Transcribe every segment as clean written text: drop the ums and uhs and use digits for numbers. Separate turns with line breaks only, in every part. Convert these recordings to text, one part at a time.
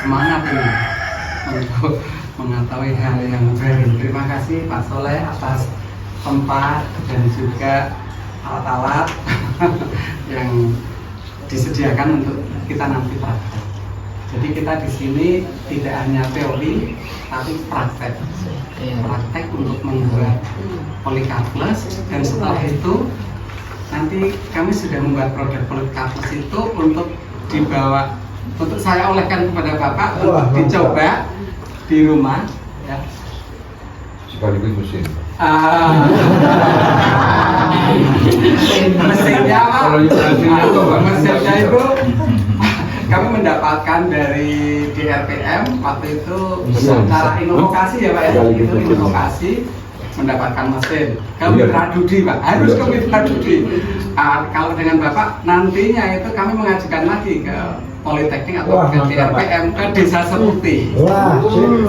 semangat ini untuk mengetahui hal yang baru. Terima kasih Pak Soleh atas tempat dan juga alat-alat yang disediakan untuk kita nanti praktek. Jadi kita di sini tidak hanya teori, tapi praktek. Praktek untuk membuat Polikarpus, dan setelah itu nanti kami sudah membuat produk Polikarpus itu untuk dibawa, untuk saya olehkan kepada Bapak untuk dicoba di rumah. Ya.
Sekaligus mesin.
Mesinnya itu kami mendapatkan dari DRPM waktu itu secara inovasi ya Pak ya, itu inovasi mendapatkan mesin ke Mitra Dudi Pak, harus ke Mitra Dudi. Kalau dengan Bapak nantinya itu kami mengajukan lagi ke Politeknik atau ke DRPM ke Desa Seputi.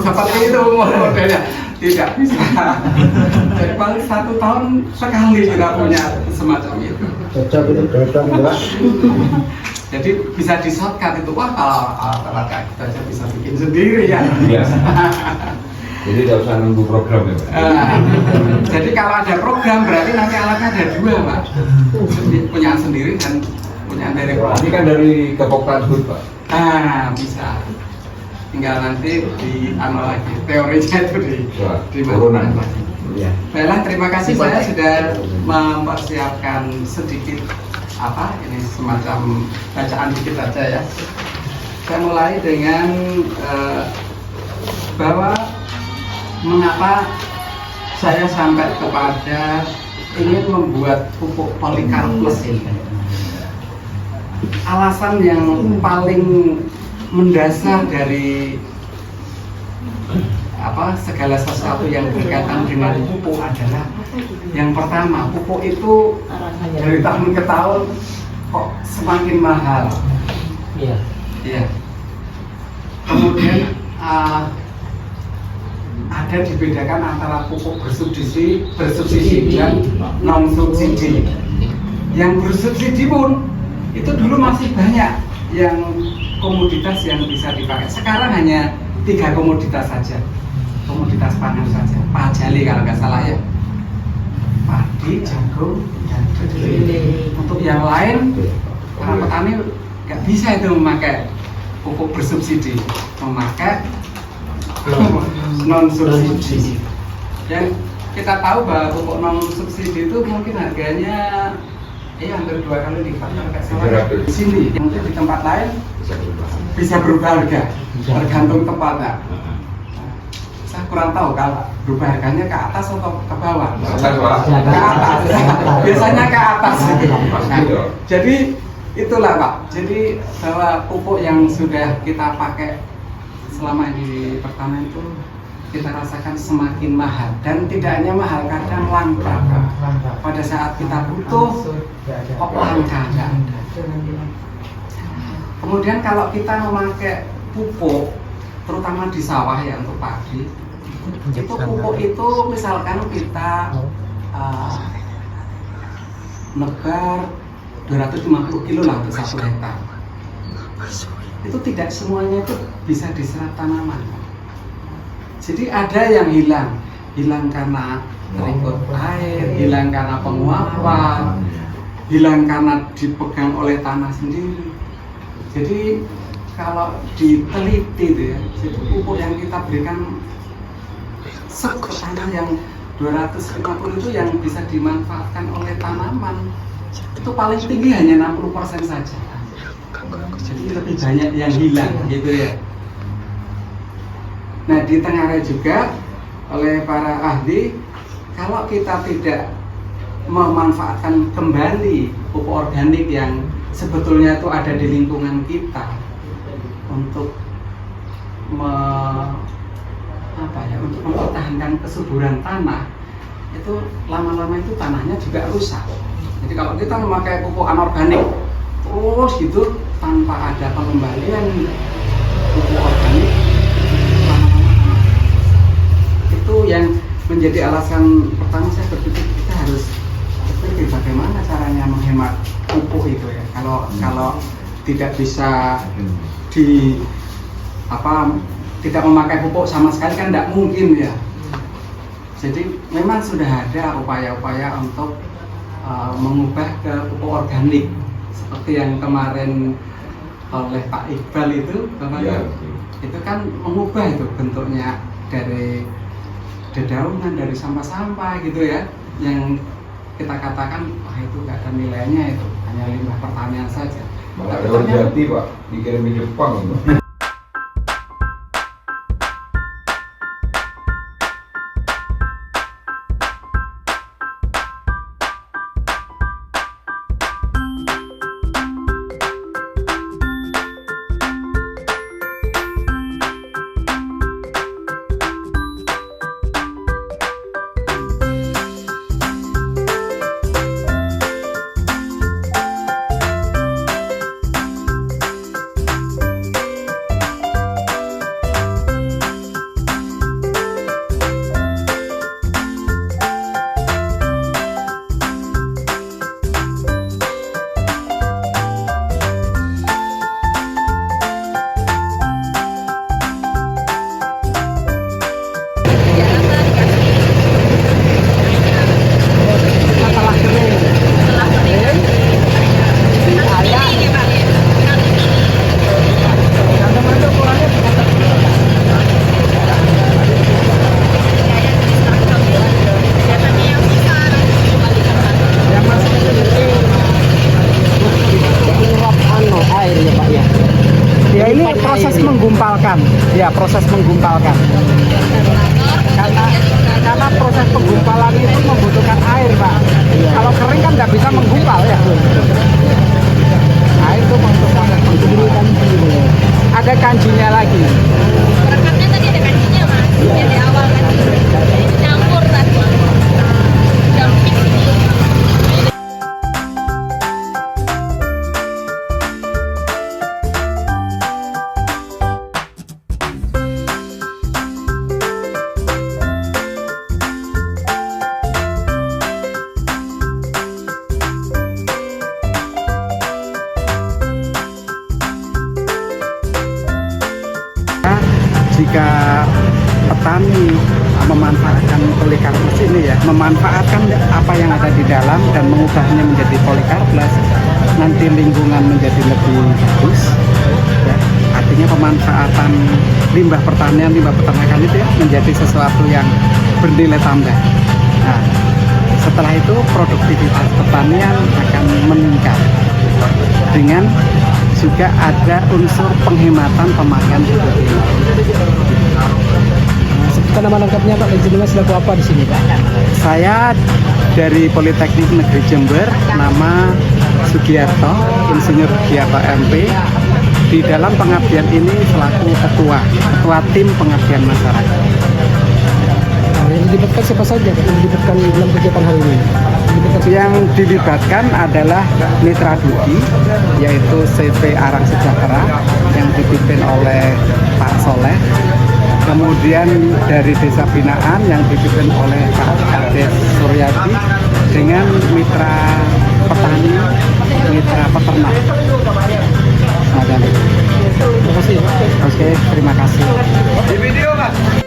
Seperti itu modelnya, tidak bisa. Jadi paling 1 tahun sekali kita punya semacam itu. Jadi bisa di shortcut itu, wah kalau kayak kita aja bisa bikin sendiri ya.
Jadi tidak usah nunggu program ya Pak?
Jadi kalau ada program berarti nanti alatnya ada 2 Pak. Jadi punya sendiri dan punya dari program.
Ini kan dari Kepok Transbud Pak?
Bisa. Tinggal nanti di lagi teorinya itu di
turunan
lagi. Baiklah, terima kasih, saya sudah mempersiapkan sedikit ini semacam bacaan dikit aja ya. Saya mulai dengan bahwa mengapa saya sampai kepada ingin membuat pupuk Polikarpus ini. Alasan yang paling mendasar dari segala sesuatu yang berkaitan dengan pupuk adalah yang pertama, pupuk itu dari tahun ke tahun kok semakin mahal. Iya. Kemudian ada dibedakan antara pupuk bersubsidi dan non subsidi. Yang bersubsidi pun itu dulu masih banyak yang komoditas yang bisa dipakai. Sekarang hanya 3 komoditas saja, komoditas pangan saja. Pajali kalau nggak salah ya, padi, jagung, dan kedelai. Untuk yang lain, para petani nggak bisa itu memakai pupuk bersubsidi, memakai non subsidi. Yang kita tahu bahwa pupuk non subsidi itu mungkin harganya hampir 2 kali lipat harga salah di sini. Mungkin di tempat lain bisa berubah harga, tergantung tempatnya. Saya kurang tahu kalau berubah harganya ke atas atau ke bawah. Ke atas. Biasanya ke atas. Jadi itulah Pak. Jadi bahwa pupuk yang sudah kita pakai selama di pertanian itu kita rasakan semakin mahal, dan tidak hanya mahal, kadang langka. Pada saat kita butuh kok langka. Kemudian kalau kita memakai pupuk terutama di sawah ya untuk padi, itu pupuk itu misalkan kita nebar 250 kilo lah untuk 1 hektar. Itu tidak semuanya itu bisa diserap tanaman. Jadi ada yang hilang karena terikut air, hilang karena penguapan, hilang karena dipegang oleh tanah sendiri. Jadi kalau diteliti ya, jadi pupuk yang kita berikan ke tanah yang 250 itu yang bisa dimanfaatkan oleh tanaman itu paling tinggi hanya 60% saja. Jadi lebih banyak yang hilang gitu ya. Nah, ditengarai juga oleh para ahli, kalau kita tidak memanfaatkan kembali pupuk organik yang sebetulnya itu ada di lingkungan kita untuk untuk mempertahankan kesuburan tanah, itu lama-lama itu tanahnya juga rusak. Jadi kalau kita memakai pupuk anorganik terus gitu tanpa ada pengembalian pupuk organik, itu yang menjadi alasan pertama saya berpikir kita harus berpikir bagaimana caranya menghemat pupuk itu ya. Kalau tidak bisa tidak memakai pupuk sama sekali kan tidak mungkin ya. Jadi memang sudah ada upaya-upaya untuk mengubah ke pupuk organik seperti yang kemarin oleh Pak Iqbal itu,
Ya.
itu kan mengubah itu bentuknya dari dedaunan, dari sampah-sampah gitu ya, yang kita katakan wah itu nggak ada nilainya, itu hanya limbah pertanian saja.
Malah ada Jati Pak, dikirim di Jepang itu.
Menggumpalkan, ya proses menggumpalkan. Karena proses penggumpalan itu membutuhkan air, Pak. Kalau kering kan nggak bisa menggumpal ya. Nah itu untuk proses penggumpalan. Ada kanjinya lagi.
Rekatnya tadi ada kanjinya, Mas. Ya di awal kan. Jadi campur tadi. Jam fix ini.
Jika petani memanfaatkan polycarbonate ini ya, memanfaatkan apa yang ada di dalam dan mengubahnya menjadi polycarbonate, nanti lingkungan menjadi lebih bagus ya. Artinya pemanfaatan limbah pertanian, limbah peternakan itu ya menjadi sesuatu yang bernilai tambah. Nah, setelah itu produktivitas pertanian akan meningkat dengan juga ada unsur penghematan pemakaian pupuk.
Sebutkan nama lengkapnya Pak, dan jenengan selaku apa di sini Pak?
Saya dari Politeknik Negeri Jember, nama Sugiarto, Insinyur Sugiarto MP. Di dalam pengabdian ini selaku ketua tim pengabdian masyarakat.
Yang dilibatkan siapa saja Pak, yang dilibatkan dalam kegiatan hari ini?
Yang dilibatkan adalah Mitra Dudi, yaitu CV Arang Sejahtera yang dipimpin oleh Pak Soleh. Kemudian dari Desa Binaan yang dipimpin oleh Pak Kades Suryadi dengan mitra petani, mitra peternak. Terima kasih. Oke, terima kasih.
Di video Mas.